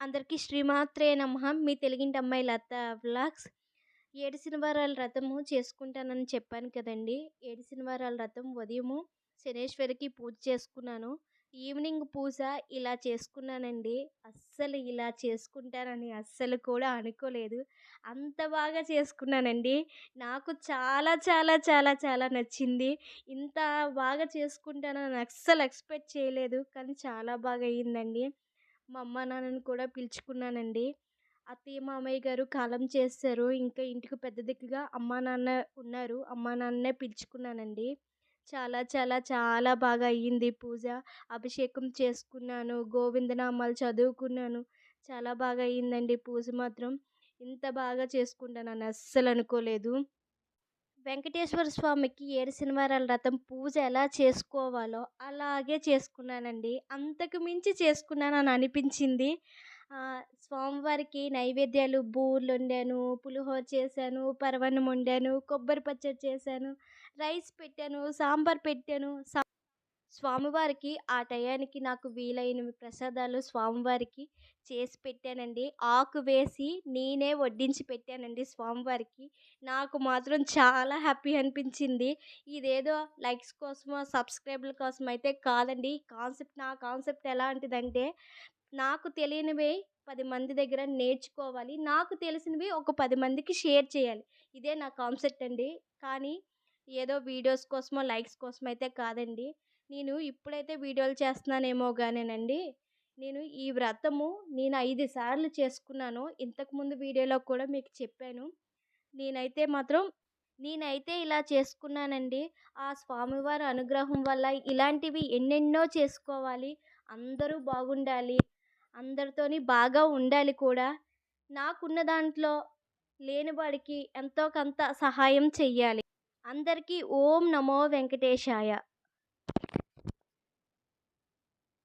అందరికీ శ్రీమాత్రే నమః. మీ తెలుగింటి అమ్మాయి లత వ్లాగ్స్. 7 శనివారాల వ్రతము చేసుకుంటానని చెప్పాను కదండీ! 7 శనివారాల వ్రతం ఉదయము శనేశ్వరికి పూజ చేసుకున్నాను. ఈవినింగ్ పూజ ఇలా చేసుకున్నానండి. అస్సలు ఇలా చేసుకుంటానని అస్సలు కూడా అనుకోలేదు. అంత బాగా చేసుకున్నానండి. నాకు చాలా చాలా చాలా చాలా నచ్చింది. ఇంత బాగా చేసుకుంటానని అస్సలు ఎక్స్‌పెక్ట్ చేయలేదు. కానీ చాలా బాగా అయిందండి. మా అమ్మ, నాన్నని కూడా పిలుచుకున్నానండి. అత్తయ్య, మామయ్య గారు కాలం చేసేశారు. ఇంకా ఇంటికి పెద్ద దిక్కుగా అమ్మా, నాన్న ఉన్నారు. అమ్మా, నాన్ననే పిలుచుకున్నానండి. చాలా చాలా చాలా బాగా అయ్యింది పూజ. అభిషేకం చేసుకున్నాను. గోవిందనామాలు చదువుకున్నాను. చాలా బాగా అయిందండి పూజ మాత్రం. ఇంత బాగా చేసుకుంటానని అస్సలు అనుకోలేదు. వెంకటేశ్వర స్వామికి 7 శనివారాల వ్రతం పూజ ఎలా చేసుకోవాలో అలాగే చేసుకున్నానండి. అంతకు మించి చేసుకున్నానని అనిపించింది. స్వామివారికి నైవేద్యాలు బూరెలొండాను, పులిహోర చేశాను, పరమాన్నం వండాను, కొబ్బరి పచ్చడి చేశాను, రైస్ పెట్టాను, సాంబార్ పెట్టాను. స్వామివారికి ఆ టయానికి నాకు వీలైనవి ప్రసాదాలు స్వామివారికి చేసి పెట్టానండి. ఆకు వేసి నేనే వడ్డించి పెట్టానండి స్వామివారికి. నాకు మాత్రం చాలా హ్యాపీ అనిపించింది. ఇదేదో లైక్స్ కోసమో, సబ్స్క్రైబ్‌ల కోసం అయితే కాదండి. నా కాన్సెప్ట్ ఎలాంటిదంటే నాకు తెలియనివి 10 మంది దగ్గర నేర్చుకోవాలి. నాకు తెలిసినవి ఒక 10 మందికి షేర్ చేయాలి. ఇదే నా కాన్సెప్ట్ అండి. కానీ ఏదో వీడియోస్ కోసమో, లైక్స్ కోసమో అయితే కాదండి. నేను ఇప్పుడైతే వీడియోలు చేస్తున్నానేమో గానేనండి. ఈ వ్రతము 5 సార్లు చేసుకున్నాను. ఇంతకుముందు వీడియోలో కూడా మీకు చెప్పాను. నేనైతే మాత్రం నేనైతే ఇలా చేసుకున్నానండి. ఆ స్వామివారి అనుగ్రహం వల్ల ఇలాంటివి ఎన్నెన్నో చేసుకోవాలి. అందరూ బాగుండాలి. అందరితోని బాగా ఉండాలి కూడా. నాకున్న దాంట్లో లేనివాడికి ఎంతో కొంత సహాయం చెయ్యాలి. అందరికీ ఓం నమో వెంకటేశాయ.